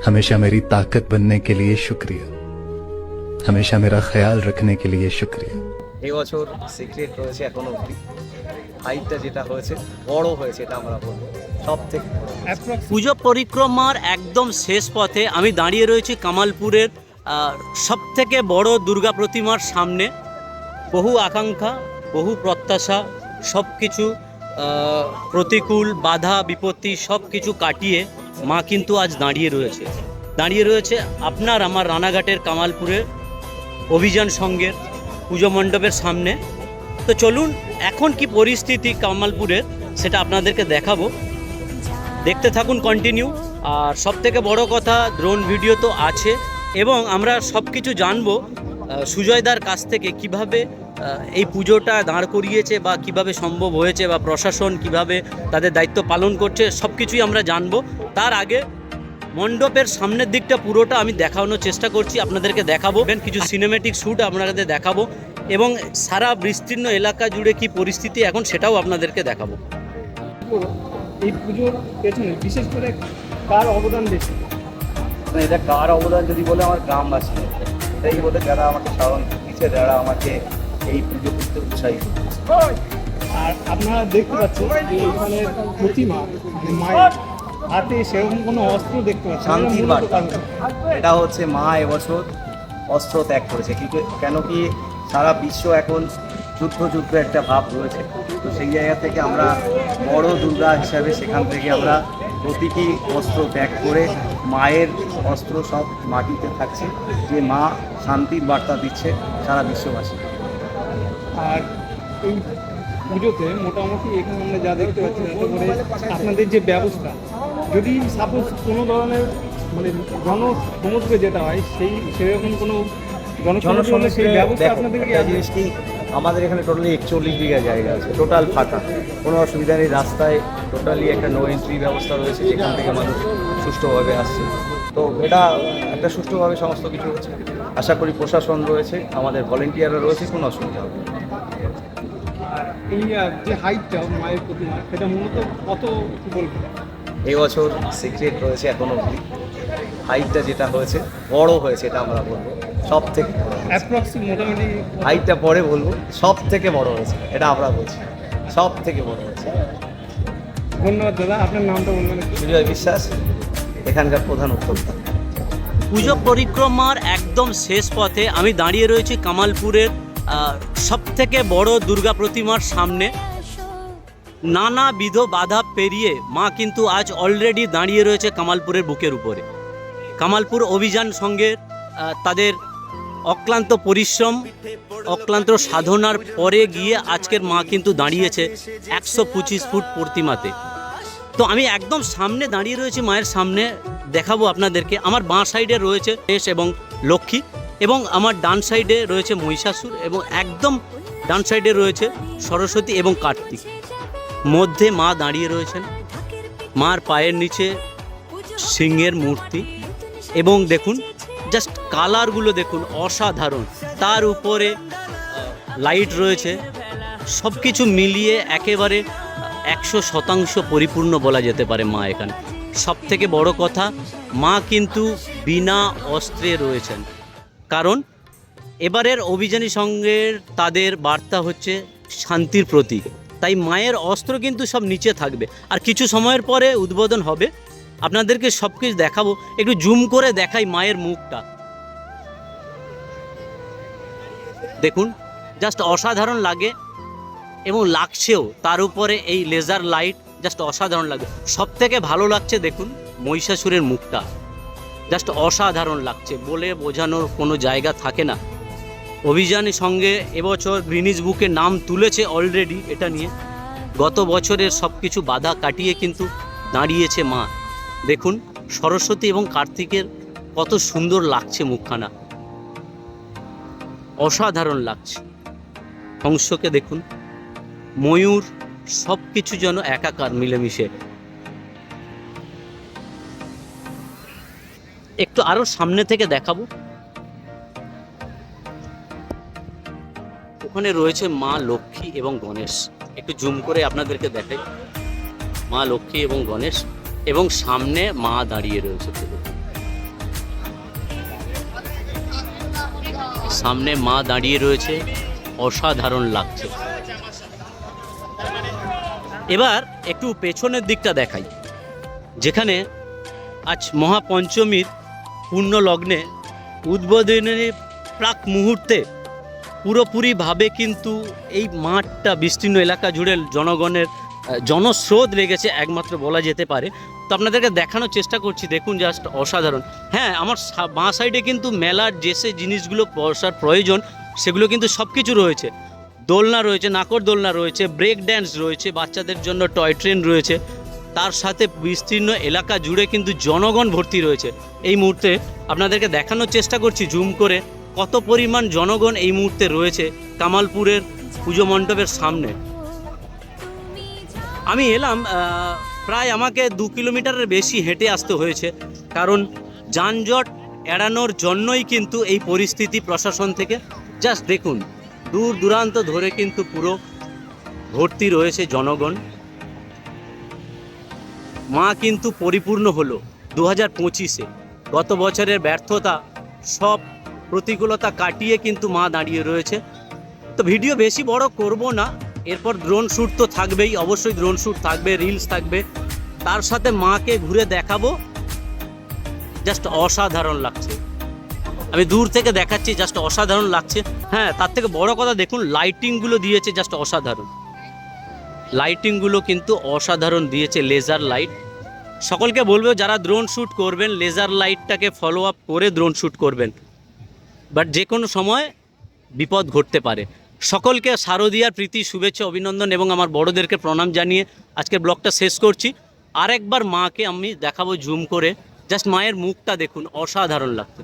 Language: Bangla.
हमेशा मेरी ताकत बनने के लिए शुक्रिया, हमेशा मेरा ख्याल रखने के लिए शुक्रिया। এই বছর সিক্রেট রয়েছে এখনো অবধি, হাইটটা যেটা হয়েছে বড় হয়েছে এটা আমরা বলবো সব থেকে। পুজো পরিক্রমার একদম শেষ পথে আমি দাঁড়িয়ে রয়েছি কামালপুরের সবথেকে বড় দুর্গা প্রতিমার সামনে। বহু আকাঙ্ক্ষা, বহু প্রত্যাশা, সব কিছু প্রতিকূল বাধা বিপত্তি সব কিছু কাটিয়ে মা কিন্তু আজ দাঁড়িয়ে রয়েছে আপনার আমার রানাঘাটের কামালপুরের অভিযান সংঘের পুজো মণ্ডপের সামনে। তো চলুন এখন কি পরিস্থিতি কামালপুরের সেটা আপনাদেরকে দেখাবো, দেখতে থাকুন কন্টিনিউ। আর সবথেকে বড় কথা ড্রোন ভিডিও তো আছে এবং আমরা সব কিছু জানবো সুজয়দার কাছ থেকে কিভাবে এই পুজোটা দাঁড় করিয়েছে বা কিভাবে সম্ভব হয়েছে বা প্রশাসন কিভাবে তাদের দায়িত্ব পালন করছে সব কিছুই আমরা জানবো। তার আগে মণ্ডপের সামনের দিকটা পুরোটা আমি দেখানোর চেষ্টা করছি, আপনাদেরকে দেখাবো কিছু সিনেমেটিক শ্যুট আপনাদের দেখাবো এবং সারা বিস্তীর্ণ এলাকা জুড়ে কি পরিস্থিতি এখন সেটাও আপনাদেরকে দেখাবো। এই পুজোর পেছনে বিশেষ করে কার অবদান বেশি? এটা কার অবদান যদি বলে আমার গ্রামবাসী, এটাই বলে যারা আমাকে সাধারণ দিচ্ছে, যারা আমাকে এই পুজো করতে উৎসাহিত। আর আপনারা দেখতে পাচ্ছেন যে এখানে প্রতিমা মানে মায়ের হাতে সেরকম কোনো অস্ত্র দেখতে পাচ্ছেন, শান্তির বার্তা। এটা হচ্ছে মা এবছর অস্ত্র ত্যাগ করেছে, কিন্তু কেন কি সারা বিশ্ব এখন যুদ্ধ একটা ভাব রয়েছে, তো সেই জায়গা থেকে আমরা বড় দুর্গা হিসাবে সেখান থেকে আমরা প্রতিটি অস্ত্র ত্যাগ করে মায়ের অস্ত্র সব মাটিতে থাকছে, যে মা শান্তির বার্তা দিচ্ছে সারা বিশ্ববাসী। আর এই পুজোতে মোটামুটি এখানে আমরা যা দেখতে পাচ্ছি তাতে করে আপনাদের যে ব্যবস্থা, যদি সাপোজ কোনো ধরনের মানে জনসমুদ্রে যেটা হয় সেরকম কোনো জনসমুদ্রে সেই ব্যবস্থা আপনাদেরকে জিনিসটি আমাদের এখানে টোটালি 41 বিঘা জায়গা আছে, টোটাল ফাঁকা, কোনো অসুবিধা নেই। রাস্তায় টোটালি একটা নো এন্ট্রি ব্যবস্থা রয়েছে, যেখান থেকে মানুষ সুষ্ঠুভাবে আসছে। তো এটা একটা সুষ্ঠুভাবে সমস্ত কিছু হচ্ছে, আশা করি প্রশাসন রয়েছে, আমাদের ভলেন্টিয়াররা রয়েছে, কোনো অসুবিধা হবে না। এই যে হাইটটা মায়ের প্রতিমা সেটা মূলত কত কি বলবো? এই বছর সিক্রেট রয়েছে এখনো অবধি, হাইটটা যেটা হয়েছে বড় হয়েছে এটা আমরা বলবো সব থেকে বড়। অ্যাপ্রক্সিমেট মোটামুটি হাইটটা পরে বলবো, সব থেকে বড় হয়েছে এটা আমরা বলছি, সব থেকে বড় হয়েছে। ধন্যবাদ দাদা, আপনার নামটা বলবেন? সুজয় বিশ্বাস, এখানকার প্রধান উদ্যোক্তা। পুজো পরিক্রমার একদম শেষ পথে আমি দাঁড়িয়ে রয়েছি কামালপুরের সবথেকে বড় দুর্গা প্রতিমার সামনে। নানাবিধ বাধা পেরিয়ে মা কিন্তু আজ অলরেডি দাঁড়িয়ে রয়েছে কামালপুরের বুকের উপরে। কামালপুর অভিযান সংঘের তাদের অক্লান্ত পরিশ্রম, অক্লান্ত সাধনার পরে গিয়ে আজকের মা কিন্তু দাঁড়িয়েছে 125 ফুট প্রতিমাতে। তো আমি একদম সামনে দাঁড়িয়ে রয়েছি মায়ের সামনে, দেখাবো আপনাদেরকে। আমার বাঁ সাইডে রয়েছে গণেশ এবং লক্ষ্মী এবং আমার ডান সাইডে রয়েছে মহিষাসুর এবং একদম ডান সাইডে রয়েছে সরস্বতী এবং কার্তিক। মধ্যে মা দাঁড়িয়ে রয়েছেন, মার পায়ের নিচে সিংহের মূর্তি এবং দেখুন জাস্ট কালারগুলো দেখুন অসাধারণ, তার উপরে লাইট রয়েছে, সব কিছু মিলিয়ে একেবারে 100% পরিপূর্ণ বলা যেতে পারে মা এখানে। সব থেকে বড় কথা, মা কিন্তু বিনা অস্ত্রে রয়েছেন, কারণ এবারের অভিযানী সংঘের তাদের বার্তা হচ্ছে শান্তির প্রতীক, তাই মায়ের অস্ত্র কিন্তু সব নিচে থাকবে। আর কিছু সময়ের পরে উদ্বোধন হবে, আপনাদেরকে সব কিছু দেখাবো, একটু জুম করে দেখাই মায়ের মুখটা। দেখুন জাস্ট অসাধারণ লাগে এবং লাগছেও, তার উপরে এই লেজার লাইট জাস্ট অসাধারণ লাগে। সব থেকে ভালো লাগছে দেখুন মহিষাসুরের মুখটা, জাস্ট অসাধারণ লাগছে, বলে বোঝানোর কোনো জায়গা থাকে না। অভিযানের সঙ্গে এবছর গ্রিনিজ বুকে নাম তুলেছে অলরেডি এটা নিয়ে। গত বছরের সব কিছু বাধা কাটিয়ে কিন্তু দাঁড়িয়েছে মা। দেখুন সরস্বতী এবং কার্তিকের কত সুন্দর লাগছে মুখখানা, অসাধারণ লাগছে। হংসকে দেখুন, ময়ূর, সব কিছু যেন একাকার মিলেমিশে। একটু আরো সামনে থেকে দেখাবো। ওখানে রয়েছে মা লক্ষ্মী এবং গণেশ, একটু জুম করে আপনাদেরকে দেখাই। মা লক্ষ্মী এবং গণেশ এবং সামনে মা দাঁড়িয়ে রয়েছে। সামনে মা দাঁড়িয়ে রয়েছে, অসাধারণ লাগছে। এবার একটু পেছনের দিকটা দেখাই, যেখানে আজ মহাপঞ্চমীর পূর্ণ লগ্নে উদ্বোধনের প্রাক মুহূর্তে পুরোপুরিভাবে কিন্তু এই মাঠটা বিস্তীর্ণ এলাকা জুড়ে জনগণের জনস্রোত লেগেছে একমাত্র বলা যেতে পারে। তো আপনাদেরকে দেখানোর চেষ্টা করছি, দেখুন জাস্ট অসাধারণ। হ্যাঁ, আমার বাঁ সাইডে কিন্তু মেলার যে জিনিসগুলো বসার প্রয়োজন সেগুলো কিন্তু সব কিছু রয়েছে। দোলনা রয়েছে, নাকর দোলনা রয়েছে, ব্রেক ড্যান্স রয়েছে, বাচ্চাদের জন্য টয় ট্রেন রয়েছে, তার সাথে বিস্তীর্ণ এলাকা জুড়ে কিন্তু জনগণ ভর্তি রয়েছে। এই মুহূর্তে আপনাদেরকে দেখানোর চেষ্টা করছি জুম করে কত পরিমাণ জনগণ এই মুহূর্তে রয়েছে কামালপুরের পুজো মণ্ডপের সামনে। আমি এলাম প্রায় আমাকে 2 কিলোমিটারের বেশি হেঁটে আসতে হয়েছে, কারণ যানজট এড়ানোর জন্যই কিন্তু এই পরিস্থিতি প্রশাসন থেকে। জাস্ট দেখুন, দূর দূরান্ত ধরে কিন্তু পুরো ভর্তি রয়েছে জনগণ। মা কিন্তু পরিপূর্ণ হলো 2025-এ। গত বছরের ব্যর্থতা, সব প্রতিকূলতা কাটিয়ে কিন্তু মা দাঁড়িয়ে রয়েছে। তো ভিডিও বেশি বড় করব না, এরপর ড্রোন শ্যুট তো থাকবেই, অবশ্যই ড্রোন শ্যুট থাকবে, রিলস থাকবে, তার সাথে মাকে ঘুরে দেখাবো। জাস্ট অসাধারণ লাগছে, আমি দূর থেকে দেখাচ্ছি, জাস্ট অসাধারণ লাগছে। হ্যাঁ, তার থেকে বড় কথা দেখুন লাইটিংগুলো দিয়েছে, জাস্ট অসাধারণ। লাইটিংগুলো কিন্তু অসাধারণ দিয়েছে, লেজার লাইট। সকলকে বলবো যারা ড্রোন শ্যুট করবেন লেজার লাইটটাকে ফলো আপ করে ড্রোন শ্যুট করবেন, বাট যে কোনো সময় বিপদ ঘটতে পারে। সকলকে শারদীয়ার প্রীতি, শুভেচ্ছা, অভিনন্দন এবং আমার বড়দেরকে প্রণাম জানিয়ে আজকের ব্লগটা শেষ করছি। আরেকবার মাকে আমি দেখাবো জুম করে, জাস্ট মায়ের মুখটা দেখুন, অসাধারণ লাগছে।